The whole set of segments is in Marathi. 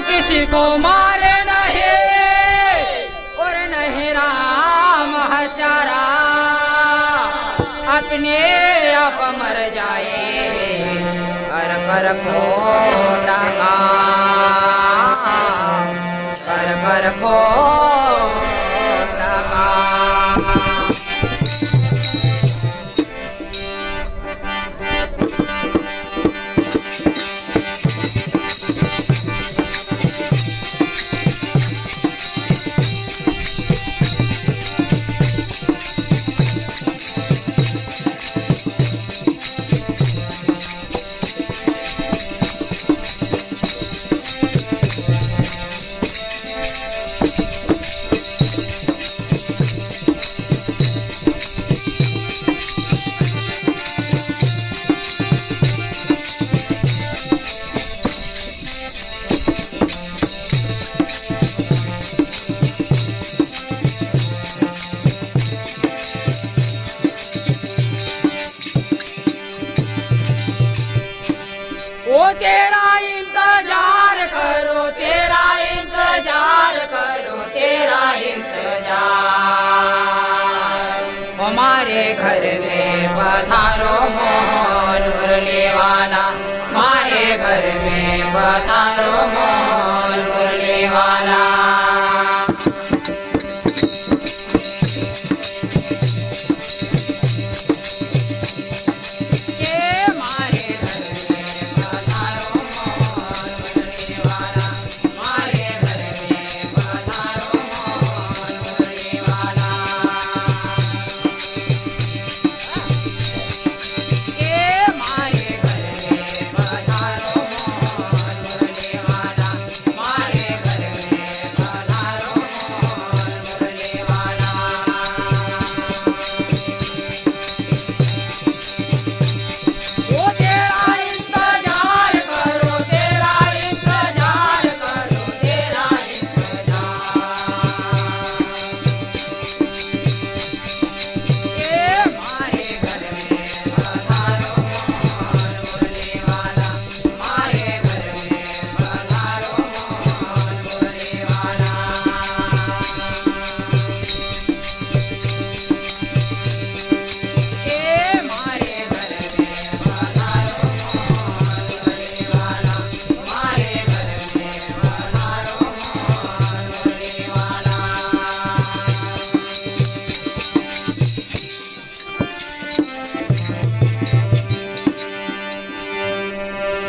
किसी को मारे नहीं और नहीं राम हत्यारा, अपने आप मर जाए कर कर खोटा काम, कर कर खोटा काम। ओ तेरा इंतजार करो, तेरा इंतजार करो, तेरा इंतजार। हमारे घर में पधारो मोहन मुरली वाला, हमारे घर में पधारो मोहन मुरली वाला।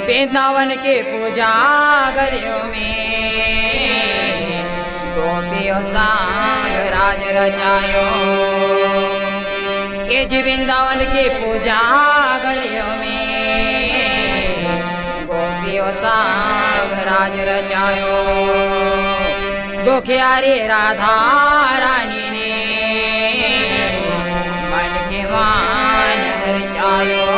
वृंदावन के पूजा गलियों में गोपियों संग राज रचायो। ये जी वृंदावन के पूजा गलियों में गोपियों संग राज रचायो। दुखियारी राधा रानी ने मन के मान रचायो।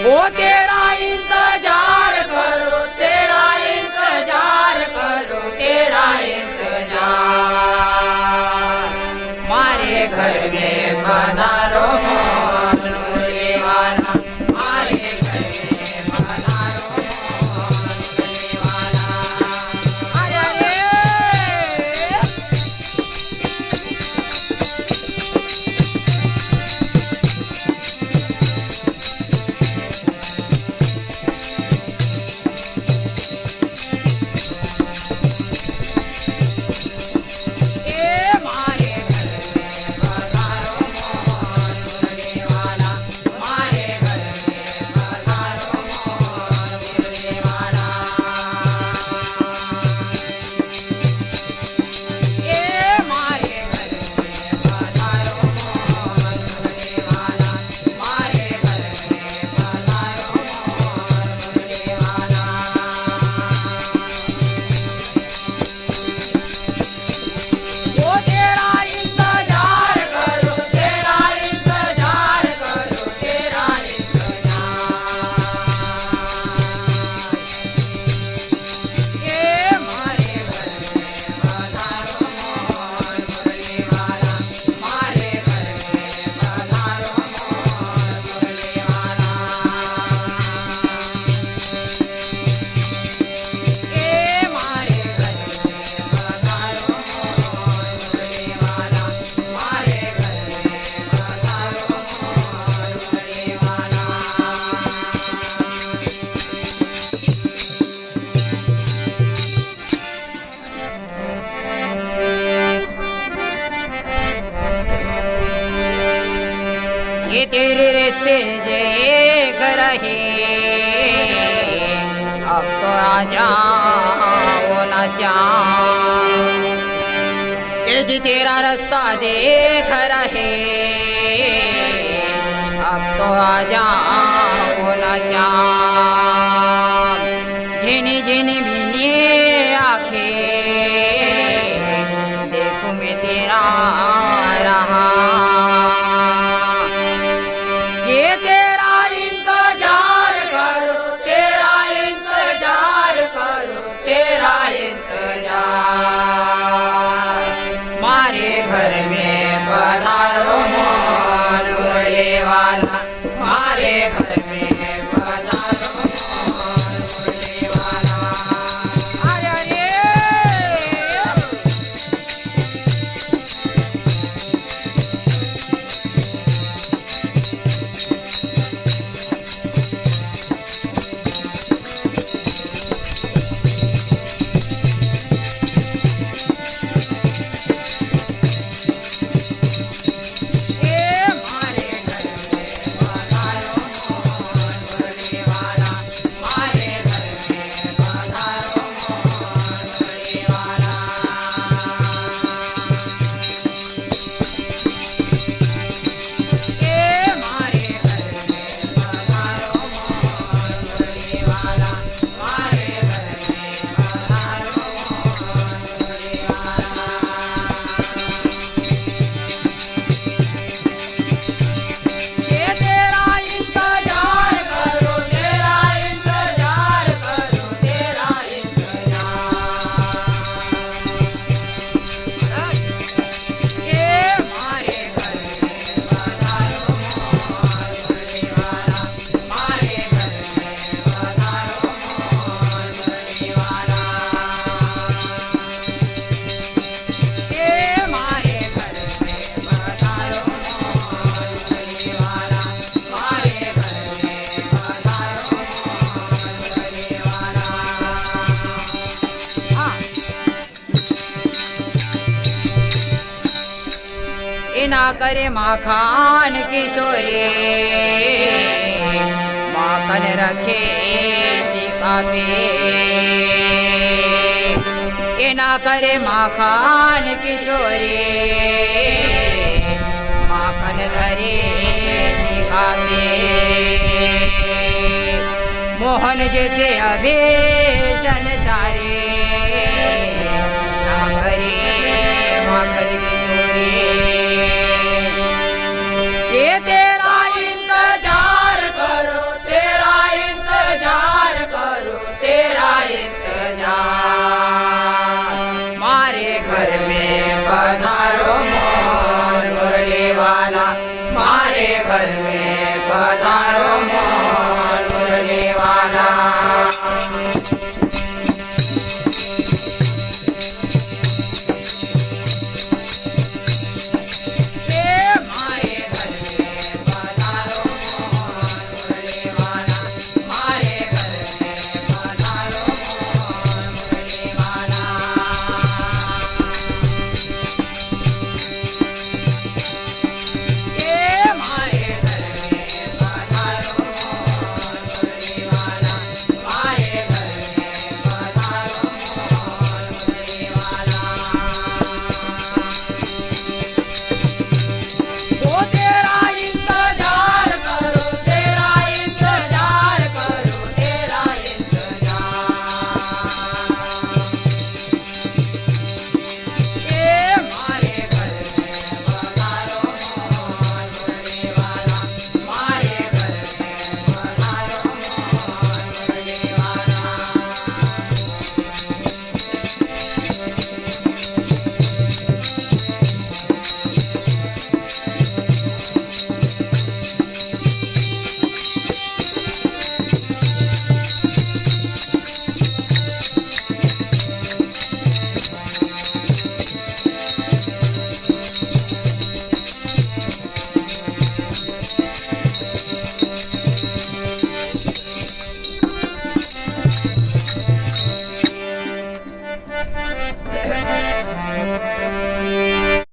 वो तेरा इंतजार करो, तेरा इंतजार करो, तेरा इंतजार। मारे घर में पधारो मोहन मुरली वाला, मारे घर में पधारो मोहन मुरली वाला। अरे अब तो आ जाओ ना श्याम, ये जी तेरा रास्ता देख रहे, अब तो आ जाओ ना श्याम। झिनी झिनी मिनी आंखें देखूं मैं तेरा रहा, ये तेरा इंतजार करो, तेरा इंतजार करो, तेरा इंतजार। मारे घर में पधारो मोहन मुरली वाला, मारे घर में पधारो मोहन मुरली वाला। अरे अरे ना करे माखान की चोरी, माखन रखे सीखा पे, ये ना करे माखान की चोरी, माखन धरे सीखा पे। मोहन जैसे अभी संसारे, ना करे माखन की चोरी, ये तेरा इंतजार करो, तेरा इंतजार करो, तेरा इंतजार। मारे घर में पधारो मोहन मुरली वाला, मारे घर में पधारो मोहन मुरली वाला।